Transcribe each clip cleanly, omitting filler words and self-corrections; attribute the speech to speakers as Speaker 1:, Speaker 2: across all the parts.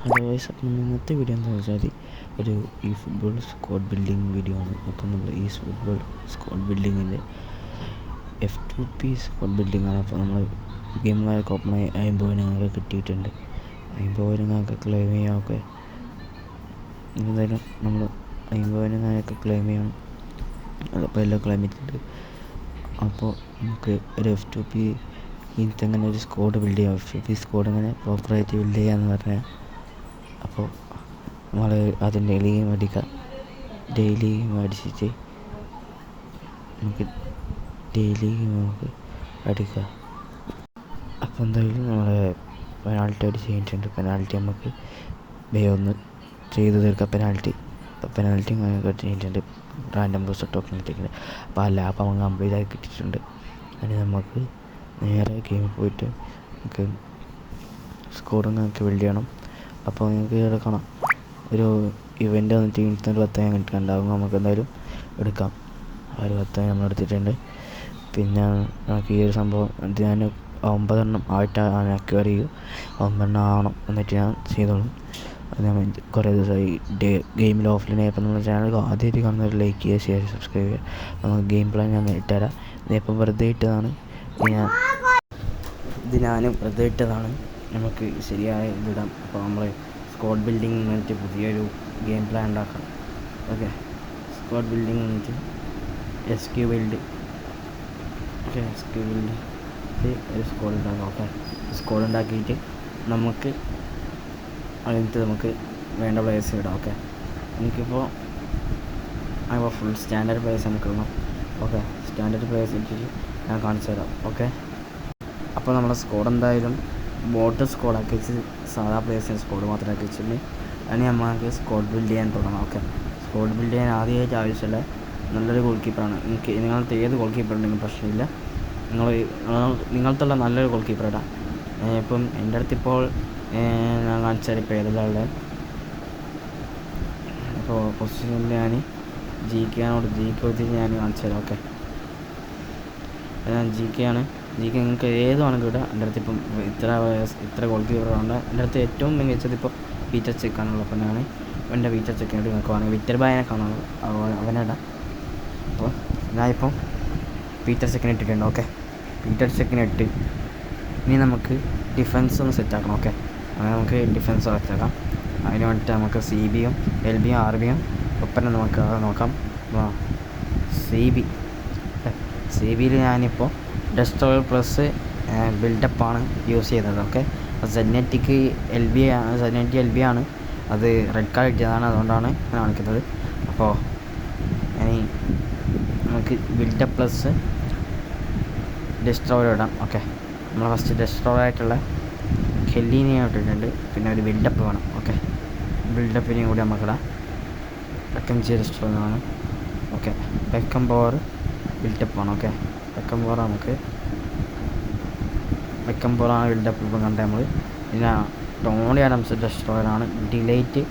Speaker 1: Hello guys, അപ്പം ഇന്നത്തെ video എന്താണെന്ന് വെച്ചാൽ ഒരു ഈ ഫുട്ബോൾ സ്ക്വാഡ് ബിൽഡിംഗ് വീഡിയോ ആണ്. അപ്പം നമ്മൾ ഈ ഫുട്ബോൾ സ്ക്വാഡ് ബിൽഡിങ്ങിൻ്റെ F2P സ്ക്വാഡ് ബിൽഡിംഗ് ആണ്. അപ്പോൾ നമ്മൾ ഗെയിമുകാർക്ക് ഓപ്പണായി 50 ഞങ്ങൾക്ക് കിട്ടിയിട്ടുണ്ട്. 50 ഞങ്ങൾക്ക് ക്ലെയിം ചെയ്യാമൊക്കെ. എന്തായാലും നമ്മൾ 50 ഞങ്ങൾക്ക് ക്ലെയിം ചെയ്യണം. അതപ്പോൾ എല്ലാം ക്ലെയിം ചെയ്തിട്ടുണ്ട്. അപ്പോൾ നമുക്ക് ഒരു F2P ഇങ്ങനത്തെ അങ്ങനെ ഒരു സ്ക്വാഡ് ബിൽഡ് ചെയ്യാം. F2P സ്ക്വാഡ് അങ്ങനെ പ്രോപ്പറായിട്ട് ബിൽഡ് ചെയ്യാമെന്ന് പറഞ്ഞാൽ, അപ്പോൾ നമ്മൾ ആദ്യം ഡെയിലി ഗെയിം അടിക്കുക. ഡെയിലി ഗെയിം അടിച്ചിട്ട് നമുക്ക് ഡെയിലി ഗെയിം നമുക്ക് അടിക്കുക. അപ്പോൾ എന്തായാലും നമ്മളെ പെനാൾട്ടി അടിച്ച് കഴിഞ്ഞിട്ടുണ്ട്. പെനാൾട്ടി നമുക്ക് ഒന്ന് ചെയ്ത് തീർക്കുക. പെനാൾട്ടി കട്ട് ചെയ്തിട്ടുണ്ട്. റാൻഡം ബൂസ്റ്റർ ടോക്കൺ കിട്ടിയിട്ടുണ്ട്. അപ്പോൾ ആ ലാപ്പ് നമുക്ക് കംപ്ലീറ്റ് ആയി കിട്ടിയിട്ടുണ്ട്. അതിന് നമുക്ക് നേരെ ഗെയിമിൽ പോയിട്ട് നമുക്ക് സ്കോറും നമുക്ക് ബിൽഡ് ചെയ്യണം. അപ്പോൾ നിങ്ങൾക്ക് ഇവിടെ കാണാം ഒരു ഇവൻ്റ് വന്നിട്ട് 10 കിട്ടുന്നുണ്ടാവും. നമുക്ക് എന്തായാലും എടുക്കാം. ആ ഒരു 10 നമ്മൾ എടുത്തിട്ടുണ്ട്. പിന്നെ നമുക്ക് ഈ ഒരു സംഭവം ഞാൻ 9 ആയിട്ടാണ് അക്വയർ ചെയ്യും. 9 ആവണം എന്നിട്ട് ഞാൻ ചെയ്തോളും. അത് ഞാൻ കുറേ ദിവസമായി ഗെയിമിൽ ഓഫ്ലൈൻ ആയപ്പോൾ നമ്മുടെ ചാനൽ ആദ്യമായിട്ട് കാണുന്നവർ ലൈക്ക് ചെയ്യുക, ഷെയർ, സബ്സ്ക്രൈബ് ചെയ്യുക. നമുക്ക് ഗെയിം പ്ലാൻ ഞാൻ ഇട്ടുതരാം. ഇതിപ്പോൾ വെറുതെ ഇട്ടതാണ്. ഇത് ഞാനും വെറുതെ ഇട്ടതാണ്. നമുക്ക് ശരിയായ ഇതിടാം. അപ്പോൾ നമ്മൾ സ്ക്വാഡ് ബിൽഡിംഗ് എന്നിട്ട് പുതിയൊരു ഗെയിം പ്ലാൻ ഉണ്ടാക്കാം. ഓക്കെ, സ്ക്വാഡ് ബിൽഡിംഗ് എന്നിട്ട് SQ build. Okay, SQ build ഒരു സ്ക്വാഡ് ഉണ്ടാക്കാം. ഓക്കെ, സ്ക്വാഡ് ഉണ്ടാക്കിയിട്ട് നമുക്ക് അതിനകത്ത് നമുക്ക് വേണ്ട പ്ലേയേഴ്സ് ഇടാം. ഓക്കെ, എനിക്കിപ്പോൾ ഫുൾ സ്റ്റാൻഡേർഡ് പ്ലേയേഴ്സ് നമുക്ക് ഇടണം. ഓക്കെ, സ്റ്റാൻഡേർഡ് പ്ലേയേഴ്സ് ഇട്ടിട്ട് ഞാൻ കാണിച്ചു തരാം. ഓക്കെ, അപ്പോൾ നമ്മുടെ സ്ക്വാഡ് എന്തായാലും ബോട്ട് സ്ക്വാഡാക്കി വെച്ച് സാധാ പ്ലേയേഴ്സിന് സ്ക്വാഡ് മാത്രമാക്കി വെച്ചിട്ട് അതിന് നമുക്ക് സ്ക്വാഡ് ബിൽഡ് ചെയ്യാൻ തുടങ്ങാം. ഓക്കെ, സ്ക്വാഡ് ബിൽഡ് ചെയ്യാൻ ആദ്യമായിട്ട് ആവശ്യമില്ല നല്ലൊരു ഗോൾ കീപ്പറാണ്. നിങ്ങൾക്ക് ഏത് ഗോൾ കീപ്പർ ഉണ്ടെങ്കിലും പ്രശ്നമില്ല. നിങ്ങൾക്കുള്ള നല്ലൊരു ഗോൾ കീപ്പർ ഇടാം. ഇപ്പം എൻ്റെ അടുത്തിപ്പോൾ ഞാൻ കാണിച്ചാൽ ഇപ്പോൾ ഏതെല്ലാം ഉള്ളത്. അപ്പോൾ പൊസിഷനിൽ ഞാൻ GK കൊടുത്തിട്ട് ഞാൻ കാണിച്ചു തരാം. ഓക്കെ, ഞാൻ GK ആണ്. നിങ്ങൾക്ക് ഏത് വേണമെങ്കിലും ഇടാം. എൻ്റെ അടുത്ത് ഇപ്പം ഇത്ര ഗോൾ കീപ്പറുണ്ട്. എൻ്റെ അടുത്ത് ഏറ്റവും മികച്ചത് ഇപ്പോൾ പീറ്റർ ചെക്കാണുള്ളത്. അപ്പോൾ ഞാൻ എൻ്റെ പീറ്റർ ചെക്കിനോട് നിങ്ങൾക്ക് വേണമെങ്കിൽ വിക്ടർ ബായനെ കാണുള്ളൂ, അവനിടാം. അപ്പോൾ ഞാനിപ്പം പീറ്റർ ചെക്കിനെ ഇട്ടിട്ടുണ്ട്. ഓക്കെ, പീറ്റർ ചെക്കിനെ ഇട്ട് ഇനി നമുക്ക് ഡിഫൻസ് ഒന്ന് സെറ്റാക്കണം. ഓക്കെ, അങ്ങനെ നമുക്ക് ഡിഫൻസ് സെറ്റാക്കാം. അതിന് വേണ്ടിയിട്ട് നമുക്ക് CBയും LBയും RBയും ഒപ്പം നമുക്ക് നോക്കാം. CBയിൽ ഞാനിപ്പോൾ ഡെസ്ട്രോയർ പ്ലസ് ബിൽഡപ്പാണ് യൂസ് ചെയ്തത്. ഓക്കെ, സെനറ്റിക് LB ആണ്. അത് റെഡ് കാർഡ് കിട്ടിയതാണ്, അതുകൊണ്ടാണ് ഞാൻ കാണിക്കുന്നത്. അപ്പോൾ ഇനി നമുക്ക് ബിൽഡപ്പ് പ്ലസ് ഡെസ്ട്രോയർ ഇടാം. ഓക്കെ, നമ്മൾ ഫസ്റ്റ് ഡെസ്ട്രോയർ ആയിട്ടുള്ള കെല്ലിനെ ഇട്ടിട്ടുണ്ട്. പിന്നെ ഒരു ബിൽഡപ്പ് വേണം. ഓക്കെ, ബിൽഡപ്പിനെയും കൂടി നമുക്കിടാം. Beckenbauer ഡെസ്ട്രോയറാണ്. ഓക്കെ, Beckenbauer ബിൽഡപ്പാണ്. ഓക്കെ, Beckenbauer ബിൽഡപ്പ് ഇപ്പം കണ്ടത് നമ്മൾ. പിന്നെ ടോണി ആഡംസ് ഡെസ്ട്രോയറാണ്. ഡിലൈറ്റ്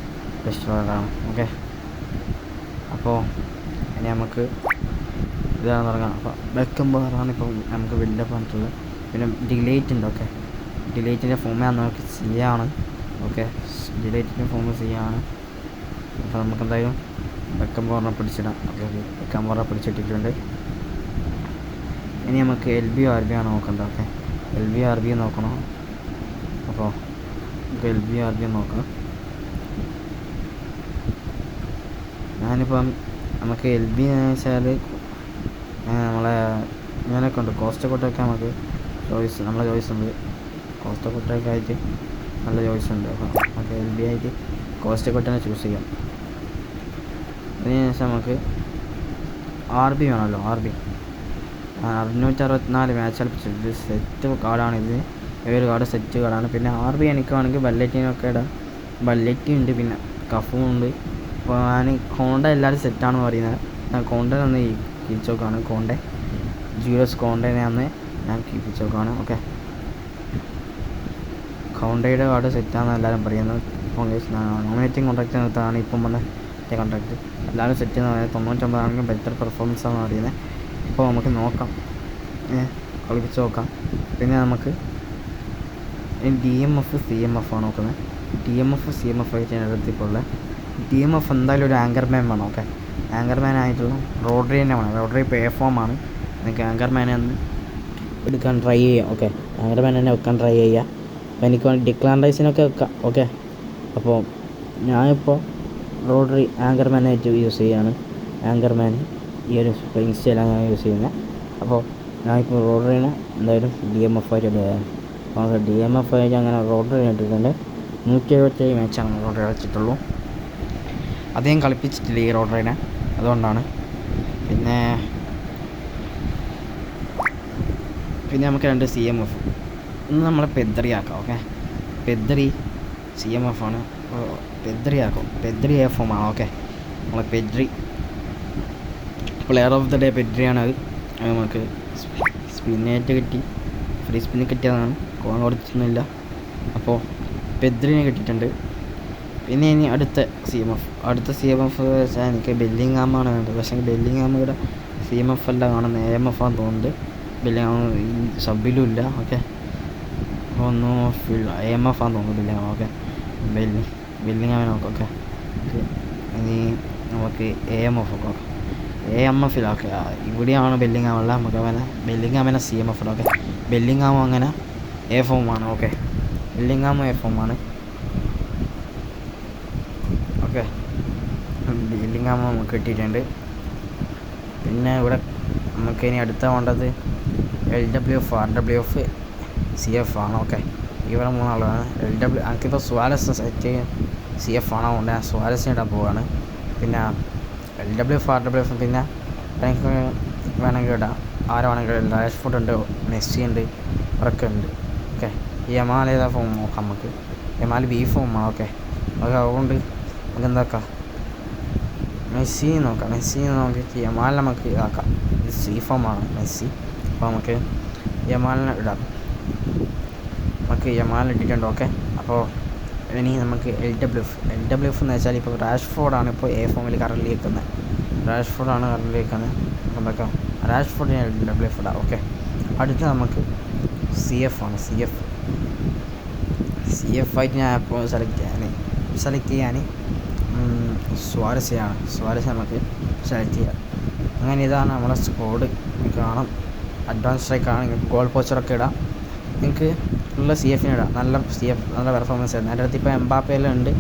Speaker 1: ഡെസ്ട്രോയറാണ്. ഓക്കെ, അപ്പോൾ ഇനി നമുക്ക് ഇതാണ് തുടങ്ങാം. അപ്പോൾ Beckenbauer ഇപ്പം നമുക്ക് ബിൽഡപ്പ് വന്നിട്ടുള്ളത്. പിന്നെ ഡിലൈറ്റ് ഉണ്ട്. ഓക്കെ, ഡിലൈറ്റിൻ്റെ ഫോം നമുക്ക് ചെയ്യാനാണ്. ഓക്കെ, ഡിലൈറ്റിൻ്റെ ഫോം ചെയ്യാനാണ്. അപ്പോൾ നമുക്ക് എന്തായാലും Beckenbauer പിടിച്ചിടാം. ഓക്കെ, Beckenbauer പിടിച്ചിട്ടിട്ടുണ്ട്. ഇനി നമുക്ക് LBയോ RBയോ ആണ് നോക്കേണ്ടത്. ഓക്കെ, LBയോ RBയോ നോക്കണം. അപ്പോൾ നമുക്ക് LBയോ RBയോ നോക്കാം. ഞാനിപ്പം നമുക്ക് LB എന്ന് വെച്ചാൽ നമ്മളെ ഞാനൊക്കെ ഉണ്ട്. കോസ്റ്റക്കോട്ടൊക്കെ നമുക്ക് നമ്മളെ ചോയ്സ് ഉണ്ട്. കോസ്റ്റക്കോട്ടൊക്കെ ആയിട്ട് നല്ല ചോയ്സ് ഉണ്ട്. അപ്പോൾ നമുക്ക് LB ആയിട്ട് കോസ്റ്റക്കോട്ടനെ ചൂസ് ചെയ്യാം. അതിനുശേഷം നമുക്ക് RB വേണമല്ലോ. RB 664 മാച്ച് കളിപ്പിച്ചിട്ട് സെറ്റ് കാർഡാണ്. ഇത് ഒരു കാർഡ് സെറ്റ് കാർഡാണ്. പിന്നെ RB എനിക്ക് വേണമെങ്കിൽ ബല്ലറ്റിനൊക്കെ ഇടാം. ബല്ലറ്റി ഉണ്ട്, പിന്നെ കഫും ഉണ്ട്. അപ്പോൾ ഞാൻ കോണ്ട എല്ലാവരും സെറ്റാണെന്ന് പറയുന്നത്. ഞാൻ കോണ്ട ഒന്ന് കീപ്പിച്ചോക്കാണ്. ജൂലിയസ് കോണ്ടനെ ഞാൻ കീപ്പിച്ചോക്കാണ്. ഓക്കെ, കോണ്ടയുടെ കാർഡ് സെറ്റാണെന്ന് എല്ലാവരും പറയുന്നത്. നോമിനേറ്റിംഗ് കോൺട്രാക്റ്റ് നിർത്താനാണ് ഇപ്പം വന്ന കോൺട്രാക്റ്റ്. എല്ലാവരും സെറ്റ് എന്ന് പറയുന്നത് 99 ആണെങ്കിൽ ബെറ്റർ പെർഫോമൻസ് ആണെന്ന് പറയുന്നത്. അപ്പോൾ നമുക്ക് നോക്കാം, കളിപ്പിച്ച് നോക്കാം. പിന്നെ നമുക്ക് DMF CMF ആണ് നോക്കുന്നത്. DMF CMF ആയിട്ട് എടുത്തിപ്പോൾ ഉള്ളത്. DMF എന്തായാലും ഒരു ആങ്കർമാൻ വേണം. ഓക്കെ, ആങ്കർമാൻ ആയിട്ടുള്ള റോഡറി തന്നെ വേണം. റോഡറി പേ ഫോമാണ്. നിങ്ങൾക്ക് ആങ്കർമാനെ ഒന്ന് എടുക്കാൻ ട്രൈ ചെയ്യാം. ഓക്കെ, ആങ്കർമാൻ തന്നെ വെക്കാൻ ട്രൈ ചെയ്യുക. അപ്പോൾ എനിക്ക് ഡിക്ലാൻ റൈസിനൊക്കെ വെക്കാം. ഓക്കെ, അപ്പോൾ ഞാനിപ്പോൾ റോഡറി ആങ്കർമാനായിട്ട് യൂസ് ചെയ്യുകയാണ്. ആങ്കർമാൻ ഈ ഒരു ഇൻസ്റ്റയിലാണ് ഞാൻ യൂസ് ചെയ്യുന്നത്. അപ്പോൾ ഞാനിപ്പോൾ റോഡറിനെ എന്തായാലും DMF ആയിട്ട് ഇടുകയാണ്. അപ്പോൾ DMF ആയിട്ട് അങ്ങനെ റോഡറി ഇട്ടിട്ടുണ്ട്. 177 മാച്ചാണ് റോഡറി കളിച്ചിട്ടുള്ളൂ. അധികം കളിപ്പിച്ചിട്ടില്ല ഈ റോഡറിനെ, അതുകൊണ്ടാണ്. പിന്നെ നമുക്ക് 2 CMF. ഇന്ന് നമ്മളെ പെദ്രിയാക്കാം. ഓക്കെ, പെദ്രി CMF ആണ്. പെദ്രിയാക്കും. പെദ്രി AFM ആണ്. ഓക്കെ, നമ്മളെ Pedri player of the day പെദ്രിയാണ്. അത് നമുക്ക് സ്പിന്നായിട്ട് കിട്ടി, ഫ്രീ സ്പിന്ന് കിട്ടിയതാണ്, കോൺ കൊടുത്തൊന്നുമില്ല. അപ്പോൾ പെദ്രിനെ കിട്ടിയിട്ടുണ്ട്. പിന്നെ ഇനി അടുത്ത CMF വെച്ചാൽ എനിക്ക് ബെല്ലിംഗ്ഹാമാണ് വേണ്ടത്. പക്ഷേ ബെല്ലിംഗ്ഹാം ഇവിടെ CMF അല്ല കാണുന്നത്, AMF ആണെന്ന് തോന്നുന്നുണ്ട്. ബെല്ലിംഗ്ഹാം സബിലും ഇല്ല. ഓക്കെ, അപ്പോൾ ഒന്ന് AMF ആണെന്ന് തോന്നുന്നു ബെല്ലിംഗ്ഹാം. ഓക്കെ, ബെല്ലിംഗ്ഹാമിനെ നോക്കാം. ഓക്കെ, ഇനി നമുക്ക് AMF നോക്കാം. AMFിലൊക്കെ ഇവിടെയാണ് ബെല്ലിംഗ്ഹാം ഉള്ളത്. നമുക്ക് അവനെ ബെല്ലിംഗ്ഹാമിനെ CMF. ഓക്കെ, ബെല്ലിംഗ്ഹാം അങ്ങനെ AFM ആണ്. ഓക്കെ, ബെല്ലിംഗ്ഹാം AFM ആണ്. ഓക്കെ, ബെല്ലിംഗ്ഹാം നമുക്ക് കിട്ടിയിട്ടുണ്ട്. പിന്നെ ഇവിടെ നമുക്ക് ഇനി അടുത്ത വേണ്ടത് LWF RWF CF ആണ്. ഓക്കെ, ഇവിടെ 3 ആളാണ്. എനിക്കിപ്പോൾ സ്വാരസ് സെറ്റ് CF ആണ്, അതുകൊണ്ട് ഞാൻ സ്വാരസിന് ഇടാൻ പോവുകയാണ്. പിന്നെ LWF RWF പിന്നെ എനിക്ക് വേണമെങ്കിൽ ഇടാം, ആരെ വേണമെങ്കിൽ. രാഷ്ഫോർഡ് ഉണ്ട്, മെസ്സി ഉണ്ട്, അവരൊക്കെ ഉണ്ട്. ഓക്കെ, യമാൽ ഏതാ ഫോം നോക്കാം നമുക്ക്. യമാൽ B ഫോമാണ്. ഓക്കെ, അതുകൊണ്ട് നമുക്ക് എന്താക്കാം, മെസ്സി നോക്കാം. മെസ്സി നോക്കിയിട്ട് യമാൽ നമുക്ക് ഇതാക്കാം. ഇത് C ഫോമാണ് മെസ്സി. അപ്പോൾ നമുക്ക് യമാലിനെ ഇടാം. നമുക്ക് യമാലിനെ ഇട്ടിട്ടുണ്ട്. ഓക്കെ, അപ്പോൾ ഇനി നമുക്ക് LWF എന്ന് വെച്ചാൽ ഇപ്പോൾ രാഷ്ഫോർഡാണ് ഇപ്പോൾ A ഫോമിൽ കറൻറ്റ്ലി നിൽക്കുന്നത്. എന്താക്കാം, രാഷ്ഫോർഡിന് LWF ഇടാം. ഓക്കെ, അടുത്ത് നമുക്ക് CF ആണ്. CF ആയിട്ട് ഞാൻ ഇപ്പോൾ സെലക്ട് ചെയ്യാൻ സ്വാരസ് നമുക്ക് സെലക്ട് ചെയ്യാം. അങ്ങനെ ഇതാണ് നമ്മളെ സ്കോഡ്. കാണാം, അഡ്വാൻസ് സ്ട്രൈക്കാണ്. നിങ്ങൾക്ക് ഗോൾ പോസ്റ്ററൊക്കെ ഇടാം. നിങ്ങൾക്ക് ഉള്ള CFന് ഇടാം. നല്ല പെർഫോമൻസ് ആയിരുന്നു. എൻ്റെ അടുത്ത് ഇപ്പോൾ എംബാപ്പയിലുണ്ട്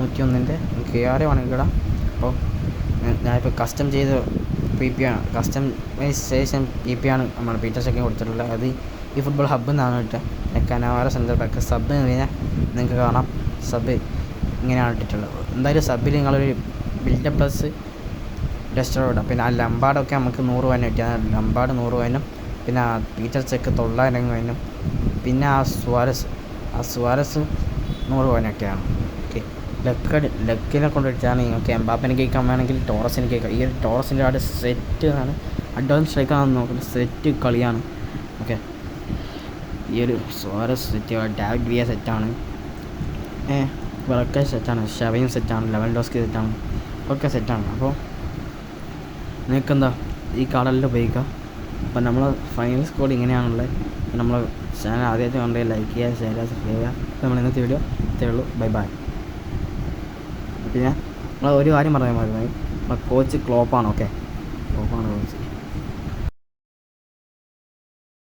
Speaker 1: 101ൻ്റെ. നിങ്ങൾക്ക് ആരെ വേണമെങ്കിൽ ഇടാം. അപ്പോൾ ഞാനിപ്പോൾ കസ്റ്റം ചെയ്ത് PP ആണ്, കസ്റ്റമൈസേഷൻ PP ആണ് നമ്മൾ പീറ്റർ ചെക്കിന് കൊടുത്തിട്ടുള്ളത്. അത് ഈ ഫുട്ബോൾ ഹബ്ബിൽ നിന്നാണ് കിട്ടുക. കനാവാര സെൻറ്റർ ബാക്ക് സബ് എന്ന് കഴിഞ്ഞാൽ നിങ്ങൾക്ക് കാണാം, സബ് ഇങ്ങനെയാണ് ഇട്ടിട്ടുള്ളത്. എന്തായാലും സബിൽ നിങ്ങളൊരു ബിൽഡപ്പ് പ്ലസ് ഡസ്റ്റർ ഇടാം. പിന്നെ ആ ലംബാർഡൊക്കെ നമുക്ക് 100 രൂപ കിട്ടിയാൽ ലംബാർഡ് 100 രൂപനും, പിന്നെ ആ പീറ്റർ ചെക്ക് 900 രൂപനും, പിന്നെ ആ സ്വാരസ് 100 രൂപ കിട്ടിയാണ്. ഓക്കെ, ലക്കിനെ കൊണ്ടിട്ടാണ് നിങ്ങൾക്ക് എംബാപ്പനെ കേൾക്കാൻ വേണമെങ്കിൽ ടോറസിന് കേൾക്കാം. ഈ ഒരു ടോറസിൻ്റെ അവിടെ സെറ്റ് ആണ്, അഡ്വാൻസ് സ്ട്രൈക്കാണെന്ന് നോക്കുന്നത്, സെറ്റ് കളിയാണ്. ഓക്കെ, ഈ ഒരു സ്വാരസ് സെറ്റ്, ഡാവിഡ് വിയ സെറ്റാണ്, വെളക്കെ സെറ്റാണ്, ഷവയും സെറ്റാണ്, ലെവൻഡോസ്കി സെറ്റാണ്, ഒക്കെ സെറ്റാണ്. അപ്പോൾ നിങ്ങൾക്കെന്താ ഈ കാർഡെല്ലാം ഉപയോഗിക്കാം. അപ്പോൾ നമ്മൾ ഫൈനൽ സ്കോർ ഇങ്ങനെയാണുള്ളത്. നമ്മൾ ചാനൽ ആദ്യമായിട്ട് കണ്ടെങ്കിൽ ലൈക്ക് ചെയ്യുക, ഷെയർ ചെയ്യുക, സബ്സ്ക്രൈബ് ചെയ്യുക. അപ്പോൾ നമ്മൾ ഇന്നത്തെ വീഡിയോ ഇത്രയേ ഉള്ളൂ. ബൈ. പിന്നെ നമ്മൾ ഒരു കാര്യം പറയാൻ മറന്നു, നമ്മളെ കോച്ച് ക്ലോപ്പാണ്. ഓക്കെ, ക്ലോപ്പാണ് കോച്ച്.